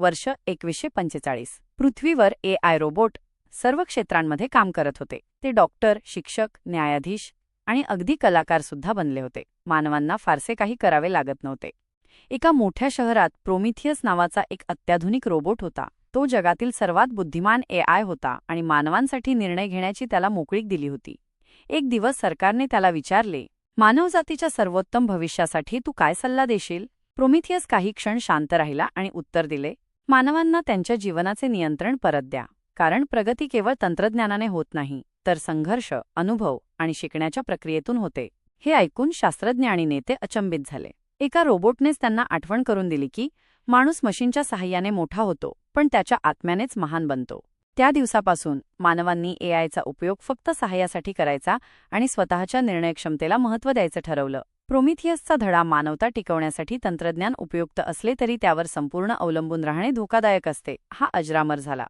वर्ष 2145. पृथ्वीवर AI robot सर्व क्षेत्रांमध्ये काम करत होते. ते डॉक्टर, शिक्षक, न्यायाधीश आणि अगदी कलाकारसुद्धा बनले होते. मानवांना फारसे काही करावे लागत नव्हते. एका मोठ्या शहरात प्रोमिथियस नावाचा एक अत्याधुनिक रोबोट होता. तो जगातील सर्वात बुद्धिमान AI होता आणि मानवांसाठी निर्णय घेण्याची त्याला मोकळीक दिली होती. एक दिवस सरकारने त्याला विचारले, मानवजातीच्या सर्वोत्तम भविष्यासाठी तू काय सल्ला देशील? प्रोमिथियस काही क्षण शांत राहिला आणि उत्तर दिले, मानवांना त्यांच्या जीवनाचे नियंत्रण परत द्या. कारण प्रगती केवळ तंत्रज्ञानाने होत नाही, तर संघर्ष, अनुभव आणि शिकण्याच्या प्रक्रियेतून होते. हे ऐकून शास्त्रज्ञ आणि नेते अचंबित झाले. एका रोबोटनेच त्यांना आठवण करून दिली की माणूस मशीनच्या सहाय्याने मोठा होतो, पण त्याच्या आत्म्यानेच महान बनतो. त्या दिवसापासून मानवांनी AIचा उपयोग फक्त सहाय्यासाठी करायचा आणि स्वतःच्या निर्णयक्षमतेला महत्त्व द्यायचं ठरवलं. प्रोमिथियसचा धडा मानवता टिकवण्यासाठी तंत्रज्ञान उपयुक्त असले तरी त्यावर संपूर्ण अवलंबून राहणे धोकादायक असते, हा अजरामर झाला.